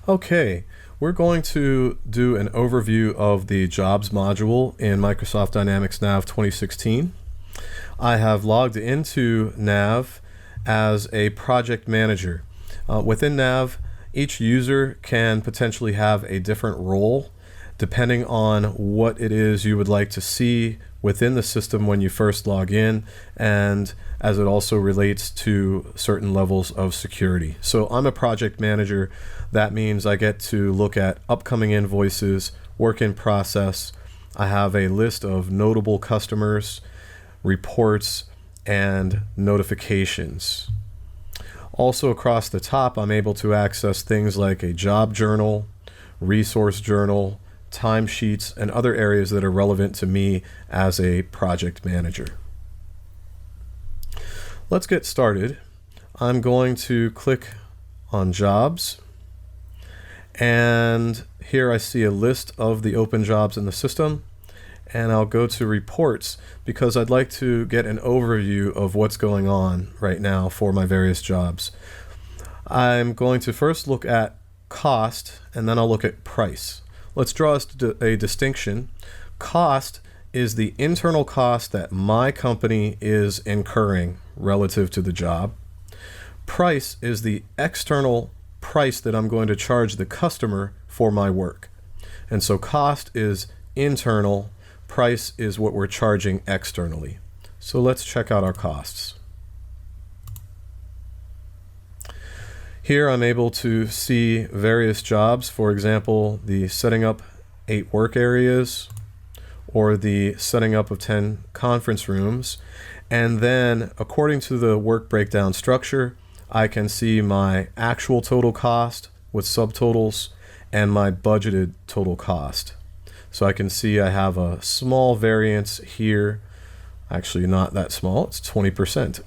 Okay, we're going to do an overview of the Jobs module in Microsoft Dynamics NAV 2016. I have logged into NAV as a project manager. Within NAV, each user can potentially have a different role depending on what it is you would like to see within the system when you first log in, and as it also relates to certain levels of security. So I'm a project manager. That means I get to look at upcoming invoices, work in process. I have a list of notable customers, reports, and notifications. Also across the top, I'm able to access things like a job journal, resource journal, timesheets, and other areas that are relevant to me as a project manager. Let's get started. I'm going to click on Jobs, and here I see a list of the open jobs in the system, and I'll go to Reports because I'd like to get an overview of what's going on right now for my various jobs. I'm going to first look at cost, and then I'll look at price. Let's draw a distinction. Cost is the internal cost that my company is incurring relative to the job. Price is the external price that I'm going to charge the customer for my work. And so cost is internal, price is what we're charging externally. So let's check out our costs. Here I'm able to see various jobs, for example, the setting up 8 work areas or the setting up of 10 conference rooms. And then according to the work breakdown structure, I can see my actual total cost with subtotals and my budgeted total cost. So I can see I have a small variance here. Actually, not that small, it's 20%.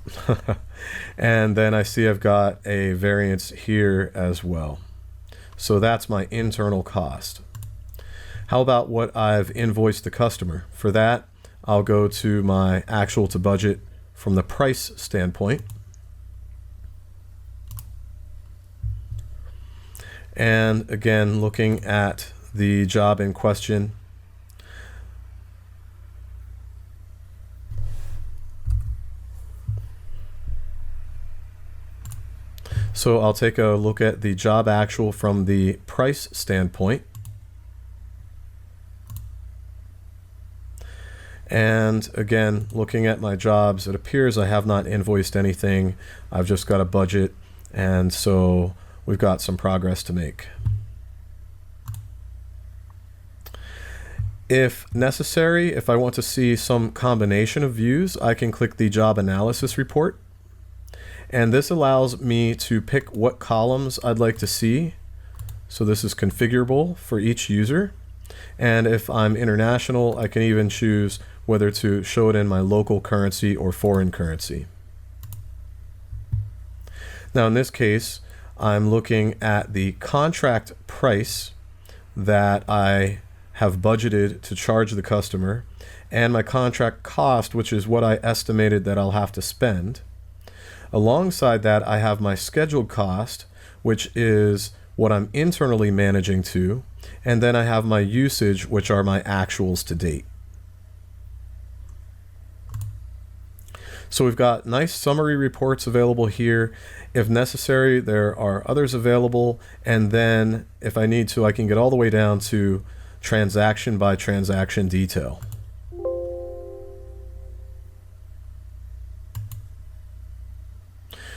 And then I see I've got a variance here as well. So that's my internal cost. How about what I've invoiced the customer? For that, I'll go to my actual to budget from the price standpoint. And again, looking at the job in question, so I'll take a look at the job actual from the price standpoint. And again, looking at my jobs, it appears I have not invoiced anything. I've just got a budget, and so we've got some progress to make. If necessary, if I want to see some combination of views, I can click the job analysis report. And this allows me to pick what columns I'd like to see. So this is configurable for each user. And if I'm international, I can even choose whether to show it in my local currency or foreign currency. Now in this case, I'm looking at the contract price that I have budgeted to charge the customer, and my contract cost, which is what I estimated that I'll have to spend. Alongside that, I have my scheduled cost, which is what I'm internally managing to, and then I have my usage, which are my actuals to date. So we've got nice summary reports available here. If necessary, there are others available, and then if I need to, I can get all the way down to transaction by transaction detail.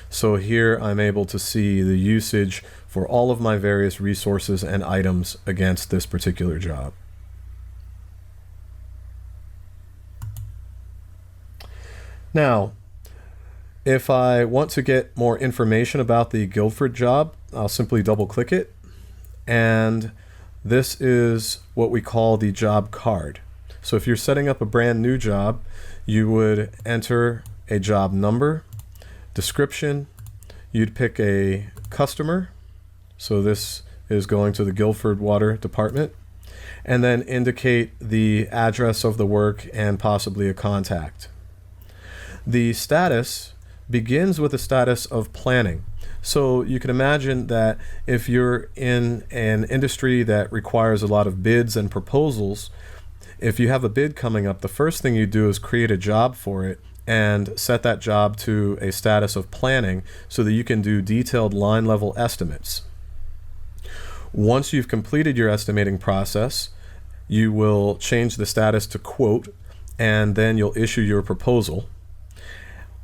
So here I'm able to see the usage for all of my various resources and items against this particular job. Now, if I want to get more information about the Guildford job, I'll simply double click it, and this is what we call the job card. So if you're setting up a brand new job, you would enter a job number, description, you'd pick a customer, so this is going to the Guildford Water Department, and then indicate the address of the work and possibly a contact. The status begins with a status of planning. So you can imagine that if you're in an industry that requires a lot of bids and proposals, if you have a bid coming up, the first thing you do is create a job for it and set that job to a status of planning so that you can do detailed line level estimates. Once you've completed your estimating process, you will change the status to quote, and then you'll issue your proposal.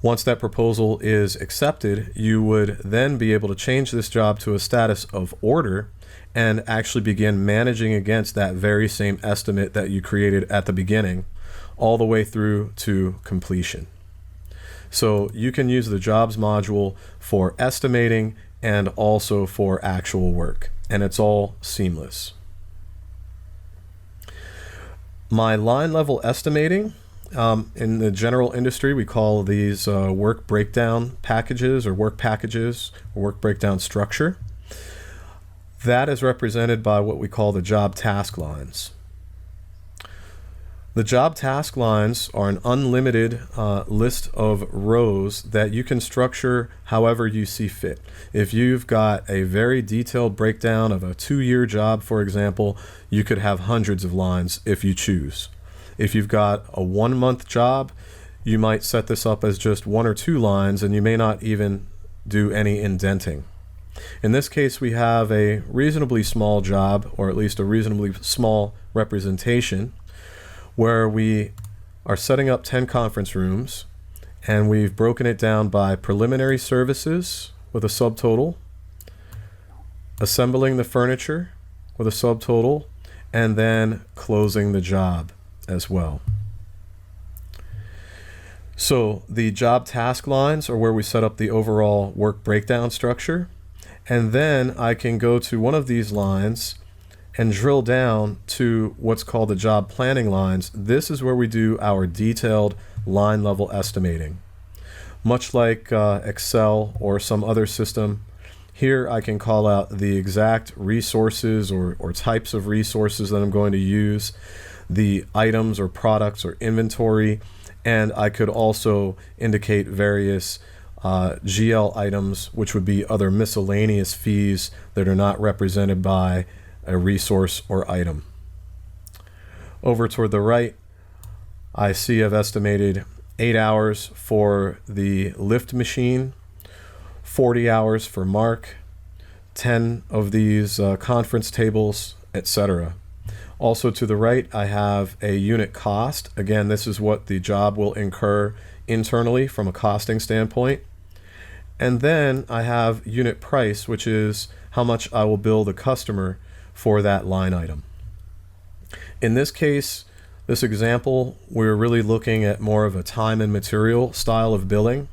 Once that proposal is accepted, you would then be able to change this job to a status of order and actually begin managing against that very same estimate that you created at the beginning, all the way through to completion. So you can use the jobs module for estimating and also for actual work, and it's all seamless. My line level estimating, in the general industry, we call these work breakdown packages or work packages or work breakdown structure. That is represented by what we call the job task lines. The job task lines are an unlimited list of rows that you can structure however you see fit. If you've got a very detailed breakdown of a 2-year job, for example, you could have hundreds of lines if you choose. If you've got a 1-month job, you might set this up as just 1 or 2 lines, and you may not even do any indenting. In this case, we have a reasonably small job, or at least a reasonably small representation, where we are setting up 10 conference rooms, and we've broken it down by preliminary services with a subtotal, assembling the furniture with a subtotal, and then closing the job as well. So the job task lines are where we set up the overall work breakdown structure, and then I can go to one of these lines and drill down to what's called the job planning lines. This is where we do our detailed line level estimating. Much like Excel or some other system, here I can call out the exact resources or types of resources that I'm going to use, the items or products or inventory, and I could also indicate various GL items, which would be other miscellaneous fees that are not represented by a resource or item. Over toward the right, I see I've estimated 8 hours for the lift machine, 40 hours for Mark, 10 of these conference tables, etc. Also to the right, I have a unit cost. Again, this is what the job will incur internally from a costing standpoint. And then I have unit price, which is how much I will bill the customer for that line item. In this case, this example, we're really looking at more of a time and material style of billing.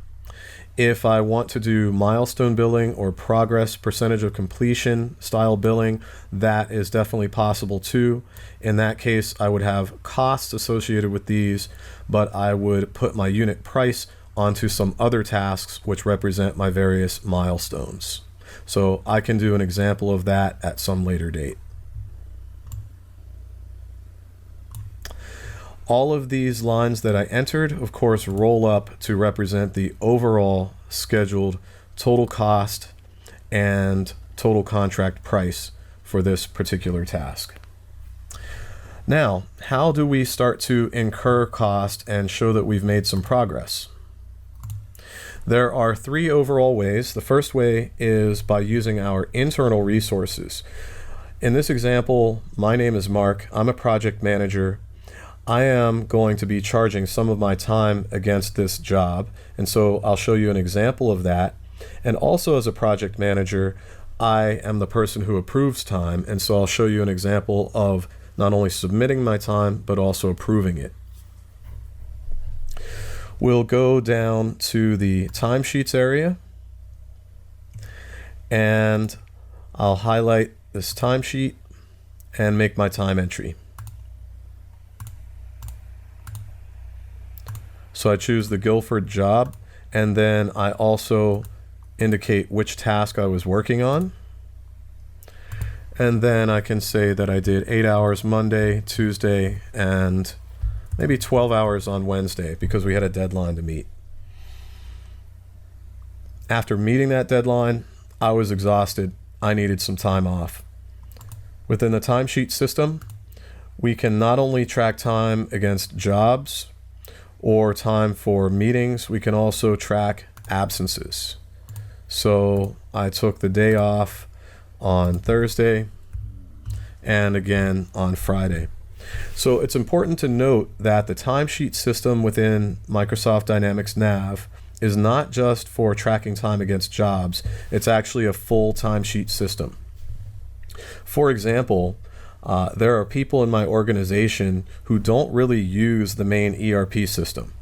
If I want to do milestone billing or progress percentage of completion style billing, that is definitely possible too. In that case, I would have costs associated with these, but I would put my unit price onto some other tasks which represent my various milestones. So I can do an example of that at some later date. All of these lines that I entered, of course, roll up to represent the overall scheduled total cost and total contract price for this particular task. Now, how do we start to incur cost and show that we've made some progress? There are 3 overall ways. The first way is by using our internal resources. In this example, my name is Mark. I'm a project manager. I am going to be charging some of my time against this job, and so I'll show you an example of that. And also as a project manager, I am the person who approves time, and so I'll show you an example of not only submitting my time, but also approving it. We'll go down to the timesheets area, and I'll highlight this timesheet and make my time entry. So I choose the Guilford job, and then I also indicate which task I was working on. And then I can say that I did 8 hours Monday, Tuesday, and maybe 12 hours on Wednesday because we had a deadline to meet. After meeting that deadline, I was exhausted. I needed some time off. Within the timesheet system, we can not only track time against jobs or time for meetings, we can also track absences. So I took the day off on Thursday and again on Friday. So it's important to note that the timesheet system within Microsoft Dynamics NAV is not just for tracking time against jobs, it's actually a full timesheet system. For example, there are people in my organization who don't really use the main ERP system.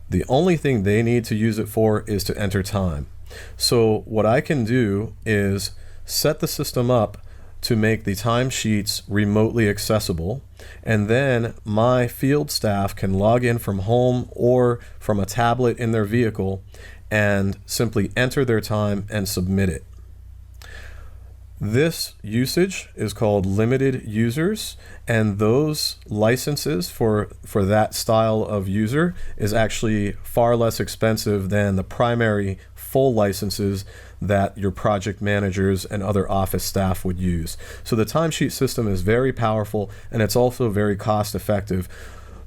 The only thing they need to use it for is to enter time. So what I can do is set the system up to make the timesheets remotely accessible, and then my field staff can log in from home or from a tablet in their vehicle and simply enter their time and submit it. This usage is called limited users, and those licenses for that style of user is actually far less expensive than the primary full licenses that your project managers and other office staff would use. So the timesheet system is very powerful, and it's also very cost effective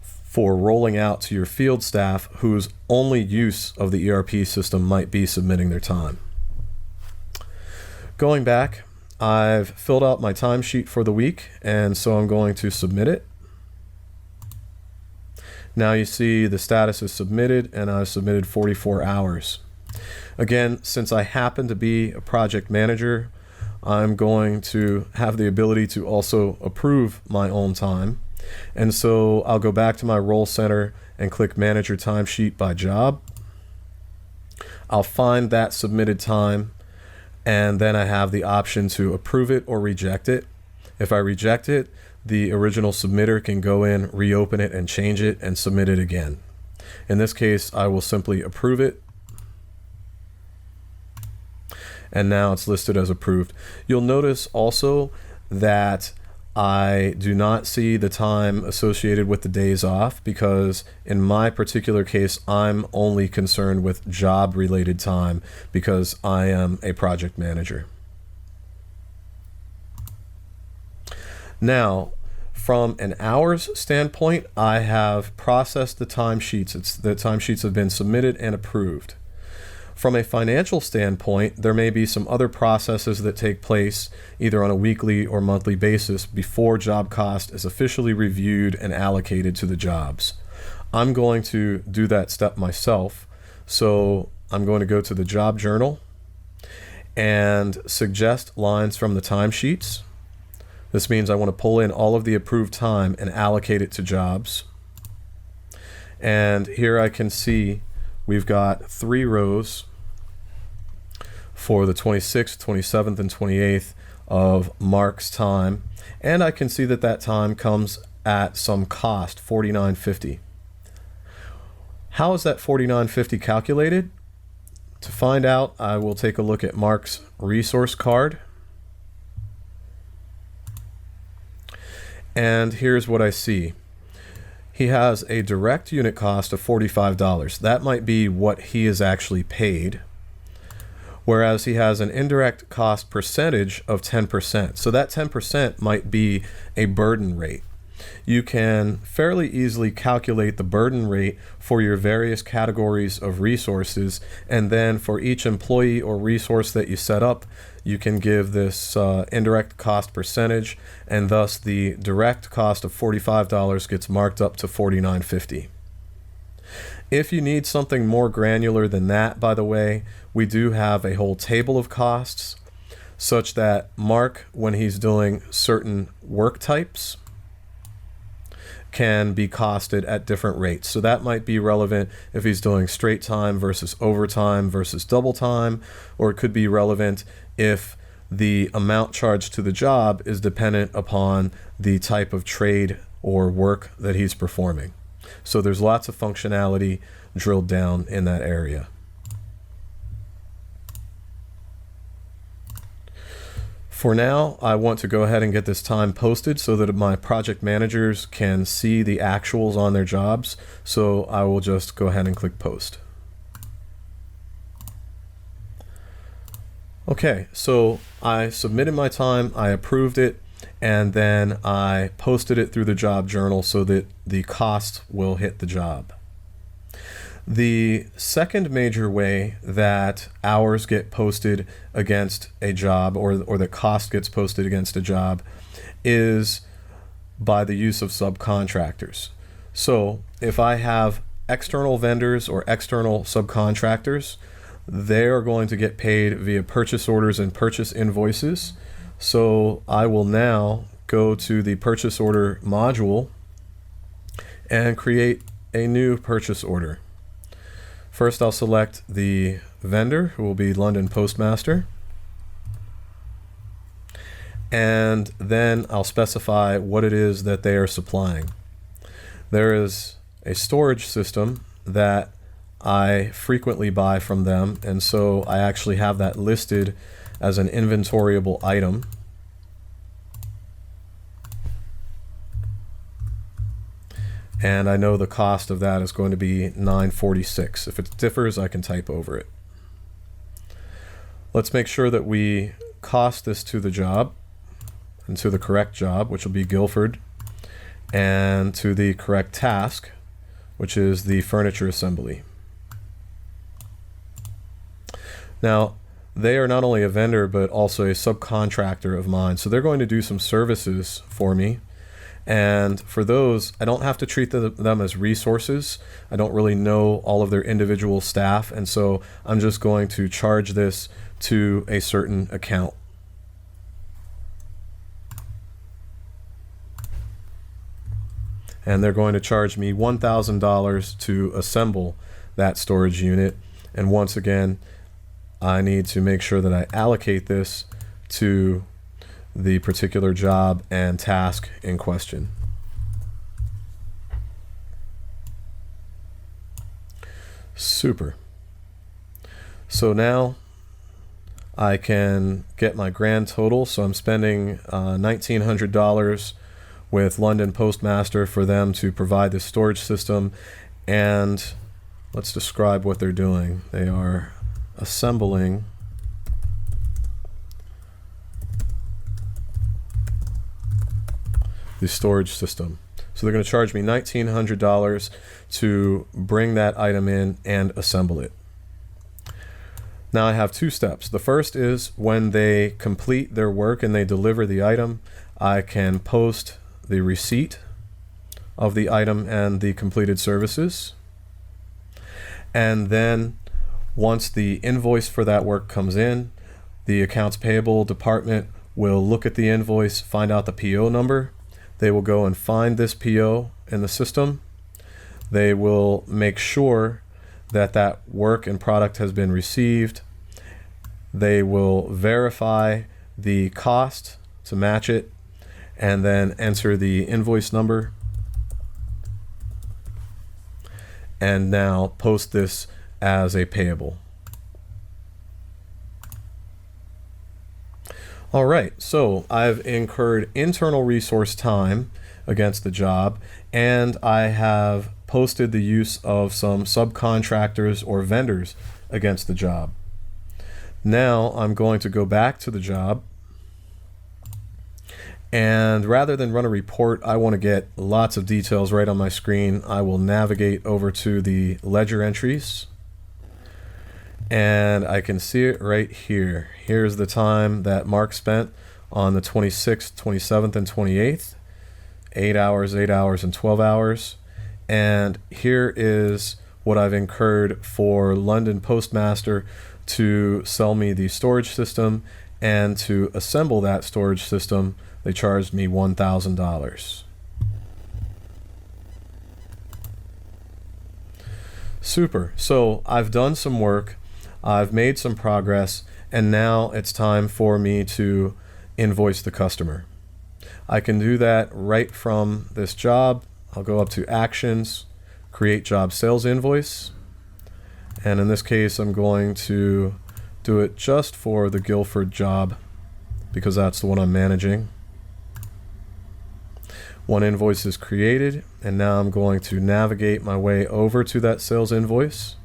for rolling out to your field staff whose only use of the ERP system might be submitting their time. Going back, I've filled out my timesheet for the week, and so I'm going to submit it. Now you see the status is submitted, and I've submitted 44 hours. Again, since I happen to be a project manager, I'm going to have the ability to also approve my own time. And so I'll go back to my role center and click Manager Timesheet by Job. I'll find that submitted time, and then I have the option to approve it or reject it. If I reject it, the original submitter can go in, reopen it, and change it and submit it again. In this case, I will simply approve it, and now it's listed as approved. You'll notice also that I do not see the time associated with the days off, because in my particular case, I'm only concerned with job-related time because I am a project manager. Now, from an hours standpoint, I have processed the timesheets. The timesheets have been submitted and approved. From a financial standpoint, there may be some other processes that take place either on a weekly or monthly basis before job cost is officially reviewed and allocated to the jobs. I'm going to do that step myself. So I'm going to go to the job journal and suggest lines from the timesheets. This means I want to pull in all of the approved time and allocate it to jobs. And here I can see we've got 3 rows for the 26th, 27th, and 28th of Mark's time. And I can see that that time comes at some cost, $49.50. How is that $49.50 calculated? To find out, I will take a look at Mark's resource card. And here's what I see. He has a direct unit cost of $45. That might be what he is actually paid, whereas he has an indirect cost percentage of 10%. So that 10% might be a burden rate. You can fairly easily calculate the burden rate for your various categories of resources, and then for each employee or resource that you set up, you can give this indirect cost percentage, and thus the direct cost of $45 gets marked up to $49.50. If you need something more granular than that, by the way, we do have a whole table of costs, such that Mark, when he's doing certain work types, can be costed at different rates. So that might be relevant if he's doing straight time versus overtime versus double time, or it could be relevant if the amount charged to the job is dependent upon the type of trade or work that he's performing. So there's lots of functionality drilled down in that area. For now, I want to go ahead and get this time posted so that my project managers can see the actuals on their jobs. So I will just go ahead and click post. Okay, so I submitted my time, I approved it, and then I posted it through the job journal so that the cost will hit the job. The second major way that hours get posted against a job, or the cost gets posted against a job, is by the use of subcontractors. So if I have external vendors or external subcontractors, they are going to get paid via purchase orders and purchase invoices. So I will now go to the purchase order module and create a new purchase order. First, I'll select the vendor, who will be London Postmaster. And then I'll specify what it is that they are supplying. There is a storage system that I frequently buy from them, and so I actually have that listed as an inventoriable item. And I know the cost of that is going to be $9.46. If it differs, I can type over it. Let's make sure that we cost this to the job, and to the correct job, which will be Guilford, and to the correct task, which is the furniture assembly. Now, they are not only a vendor, but also a subcontractor of mine. So they're going to do some services for me. And for those, I don't have to treat them as resources. I don't really know all of their individual staff. And so I'm just going to charge this to a certain account. And they're going to charge me $1,000 to assemble that storage unit. And once again, I need to make sure that I allocate this to the particular job and task in question. Super. So now I can get my grand total. So I'm spending $1,900 with London Postmaster for them to provide this storage system. And let's describe what they're doing. They are assembling the storage system. So they're going to charge me $1,900 to bring that item in and assemble it. Now I have two steps. The first is when they complete their work and they deliver the item, I can post the receipt of the item and the completed services. And then once the invoice for that work comes in, the accounts payable department will look at the invoice, find out the PO number. They will go and find this PO in the system. They will make sure that that work and product has been received. They will verify the cost to match it, and then enter the invoice number. And now post this as a payable. All right, so I've incurred internal resource time against the job, and I have posted the use of some subcontractors or vendors against the job. Now I'm going to go back to the job, and rather than run a report, I want to get lots of details right on my screen. I will navigate over to the ledger entries, and I can see it right here. Here's the time that Mark spent on the 26th, 27th, and 28th. 8 hours, 8 hours, and 12 hours. And here is what I've incurred for London Postmaster to sell me the storage system, and to assemble that storage system, they charged me $1,000. Super. So I've done some work, I've made some progress, and now it's time for me to invoice the customer. I can do that right from this job. I'll go up to Actions, Create Job Sales Invoice. And in this case, I'm going to do it just for the Guilford job because that's the one I'm managing. One invoice is created, and now I'm going to navigate my way over to that sales invoice.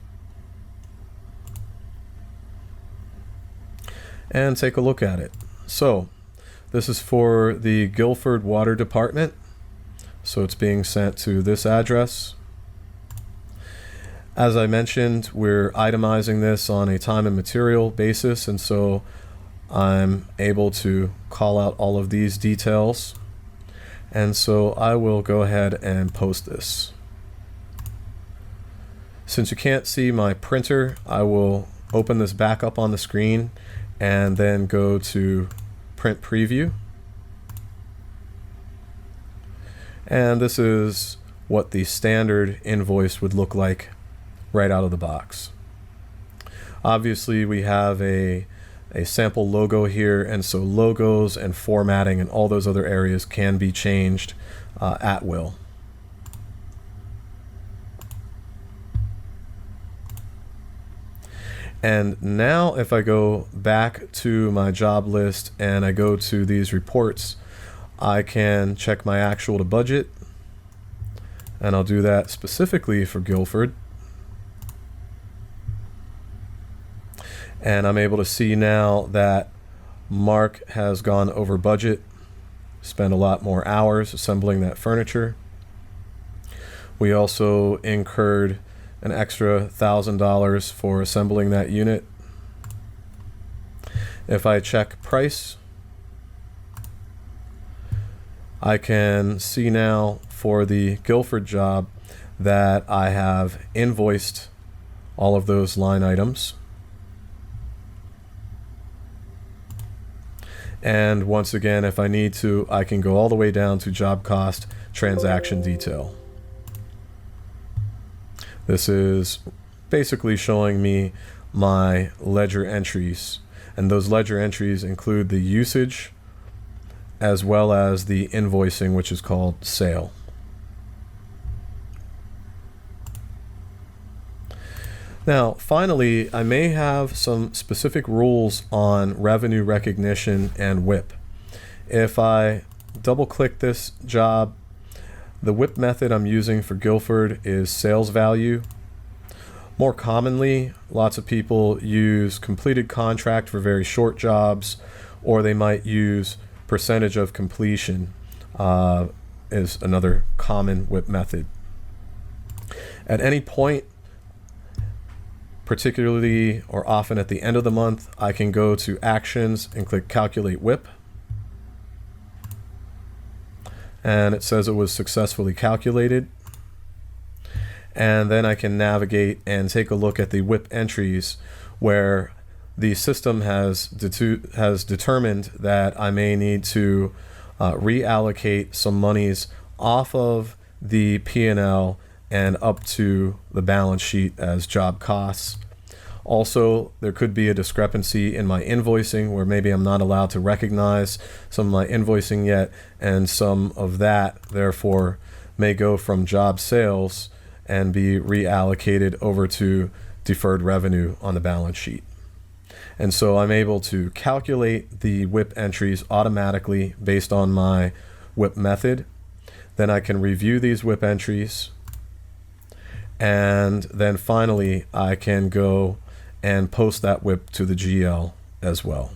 and take a look at it. So this is for the Guilford Water Department. So it's being sent to this address. As I mentioned, we're itemizing this on a time and material basis, and so I'm able to call out all of these details. And so I will go ahead and post this. Since you can't see my printer, I will open this back up on the screen and then go to print preview. And this is what the standard invoice would look like right out of the box. Obviously, we have a sample logo here, and so logos and formatting and all those other areas can be changed at will. And now if I go back to my job list and I go to these reports, I can check my actual to budget, and I'll do that specifically for Guilford. And I'm able to see now that Mark has gone over budget, spent a lot more hours assembling that furniture. We also incurred an extra $1,000 for assembling that unit. If I check price, I can see now for the Guilford job that I have invoiced all of those line items. And once again, if I need to, I can go all the way down to job cost, transaction detail. This is basically showing me my ledger entries, and those ledger entries include the usage as well as the invoicing, which is called sale. Now, finally, I may have some specific rules on revenue recognition and WIP. If I double-click this job, the WIP method I'm using for Guilford is sales value. More commonly, lots of people use completed contract for very short jobs, or they might use percentage of completion is another common WIP method. At any point, particularly or often at the end of the month, I can go to Actions and click Calculate WIP. And it says it was successfully calculated. And then I can navigate and take a look at the WIP entries where the system has determined that I may need to reallocate some monies off of the P&L and up to the balance sheet as job costs. Also, there could be a discrepancy in my invoicing where maybe I'm not allowed to recognize some of my invoicing yet, and some of that therefore may go from job sales and be reallocated over to deferred revenue on the balance sheet. And so I'm able to calculate the WIP entries automatically based on my WIP method. Then I can review these WIP entries. And then finally, I can go and post that WIP to the GL as well.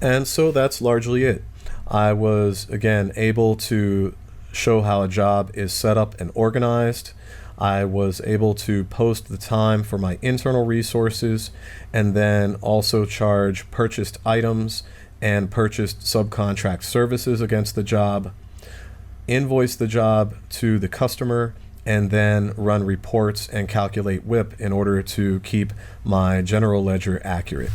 And so that's largely it. I was, again, able to show how a job is set up and organized. I was able to post the time for my internal resources and then also charge purchased items and purchased subcontract services against the job, invoice the job to the customer, and then run reports and calculate WIP in order to keep my general ledger accurate.